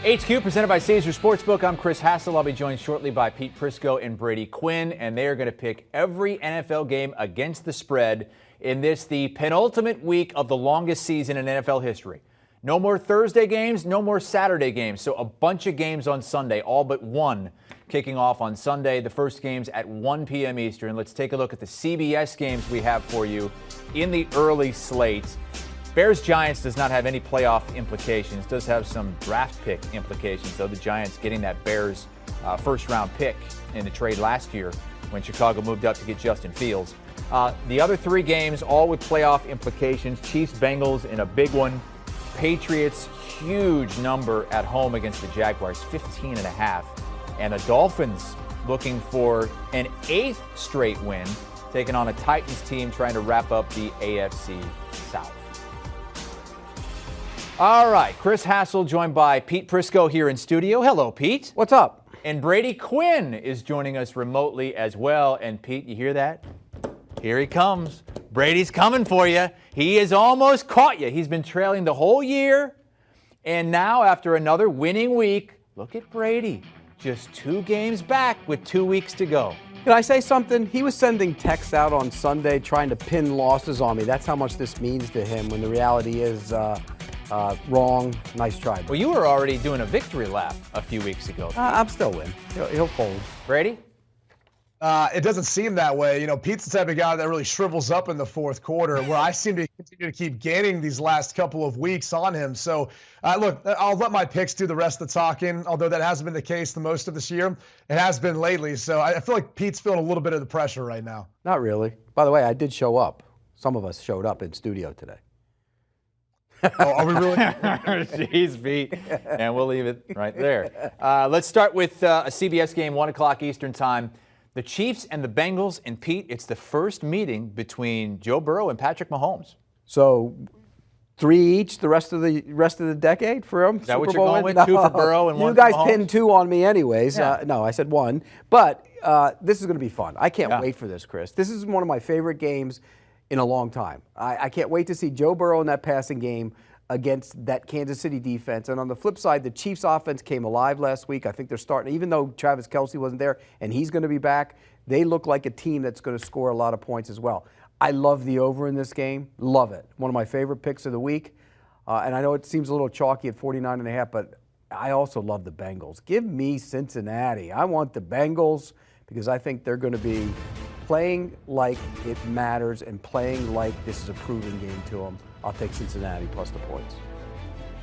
HQ presented by Caesar Sportsbook. I'm Chris Hassel. I'll be joined shortly by Pete Prisco and Brady Quinn, and they are going to pick every NFL game against the spread in the penultimate week of the longest season in NFL history. No more Thursday games, no more Saturday games. So a bunch of games on Sunday, all but one kicking off on Sunday. The first game's at 1 p.m. Eastern. Let's take a look at the CBS games we have for you in the early slate. Bears-Giants does not have any playoff implications. Does have some draft pick implications, though. The Giants getting that Bears first-round pick in the trade last year when Chicago moved up to get Justin Fields. The other three games, all with playoff implications. Chiefs-Bengals in a big one. Patriots, huge number at home against the Jaguars, 15.5. And the Dolphins looking for an 8th straight win, taking on a Titans team trying to wrap up the AFC South. All right, Chris Hassel joined by Pete Prisco here in studio. Hello, Pete. What's up? And Brady Quinn is joining us remotely as well. And Pete, you hear that? Here he comes. Brady's coming for you. He has almost caught you. He's been trailing the whole year. And now, after another winning week, look at Brady. Just 2 games back with 2 weeks to go. Can I say something? He was sending texts out on Sunday trying to pin losses on me. That's how much this means to him, when the reality is wrong. Nice try. Well, you were already doing a victory lap a few weeks ago. I'm still win. He'll fold. Brady? It doesn't seem that way. You know, Pete's the type of guy that really shrivels up in the fourth quarter, where I seem to continue to keep gaining these last couple of weeks on him. So, look, I'll let my picks do the rest of the talking, although that hasn't been the case the most of this year. It has been lately. So I feel like Pete's feeling a little bit of the pressure right now. Not really. By the way, I did show up. Some of us showed up in studio today. Oh, are we really? Jeez, Pete. And we'll leave it right there. Let's start with a CBS game, 1 o'clock Eastern time. The Chiefs and the Bengals. And, Pete, it's the first meeting between Joe Burrow and Patrick Mahomes. So 3 each the rest of the decade for him? Is that what you're going with? No. 2 for Burrow and 1 for Mahomes? You guys Mahomes? pinned 2 on me anyways. Yeah. No, I said 1. But this is going to be fun. I can't wait for this, Chris. This is one of my favorite games in a long time. I can't wait to see Joe Burrow in that passing game against that Kansas City defense. And on the flip side, the Chiefs offense came alive last week. I think they're starting, even though Travis Kelce wasn't there and he's going to be back, they look like a team that's going to score a lot of points as well. I love the over in this game. Love it. One of my favorite picks of the week. And I know it seems a little chalky at 49.5, but I also love the Bengals. Give me Cincinnati. I want the Bengals because I think they're going to be playing like it matters and playing like this is a proven game to them. I'll take Cincinnati plus the points.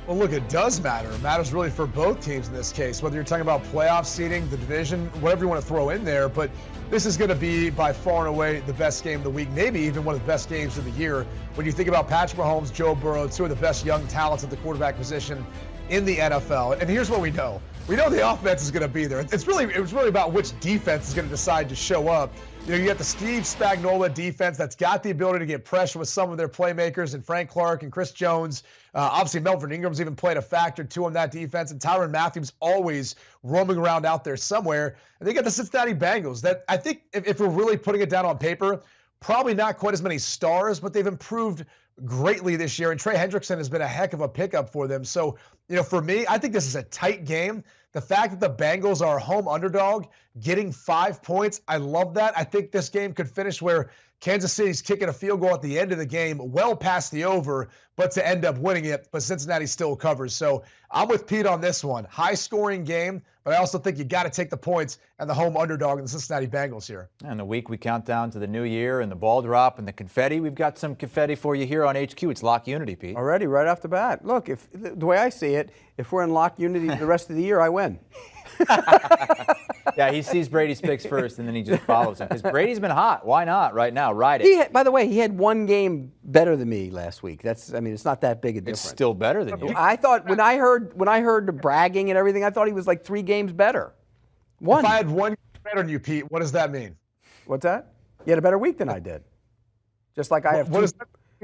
Well, look, it does matter. It matters really for both teams in this case, whether you're talking about playoff seeding, the division, whatever you want to throw in there. But this is going to be by far and away the best game of the week, maybe even one of the best games of the year. When you think about Patrick Mahomes, Joe Burrow, 2 of the best young talents at the quarterback position in the NFL. And here's what we know. We know the offense is going to be there. It was really about which defense is going to decide to show up. You know, you got the Steve Spagnuolo defense that's got the ability to get pressure with some of their playmakers, and Frank Clark and Chris Jones. Obviously, Melvin Ingram's even played a factor too on that defense, and Tyrann Mathieu's always roaming around out there somewhere. And they got the Cincinnati Bengals that I think, if we're really putting it down on paper, probably not quite as many stars, but they've improved greatly this year. And Trey Hendrickson has been a heck of a pickup for them. So, you know, for me, I think this is a tight game. The fact that the Bengals are a home underdog, getting 5 points, I love that. I think this game could finish where Kansas City's kicking a field goal at the end of the game, well past the over, but to end up winning it. But Cincinnati still covers. So I'm with Pete on this one. High-scoring game, but I also think you got to take the points and the home underdog in the Cincinnati Bengals here. And the week we count down to the new year and the ball drop and the confetti. We've got some confetti for you here on HQ. It's Lock Unity, Pete. Already, right off the bat. Look, if the way I see it, if we're in Lock Unity the rest of the year, I win. Yeah, he sees Brady's picks first, and then he just follows him. Because Brady's been hot. Why not right now? Ride it. By the way, he had 1 game better than me last week. It's not that big a difference. It's still better than you. I thought when I heard the bragging and everything, I thought he was like 3 games better. 1. If I had 1 game better than you, Pete, what does that mean? What's that? You had a better week than I did. Just like I have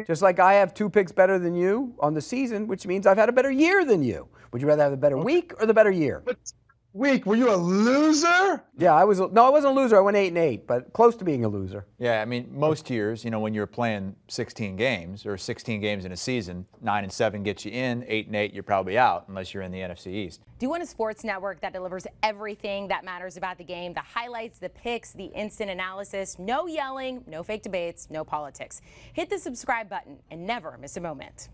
Just like I have 2 picks better than you on the season, which means I've had a better year than you. Would you rather have a better week or the better year? week. Were you a loser? Yeah, I wasn't a loser. I went 8-8, but close to being a loser. Yeah, I mean, most years, when you're playing 16 games or 16 games in a season, 9-7 gets you in, 8-8 you're probably out unless you're in the NFC East. Do you want a sports network that delivers everything that matters about the game? The highlights, the picks, the instant analysis, no yelling, no fake debates, no politics. Hit the subscribe button and never miss a moment.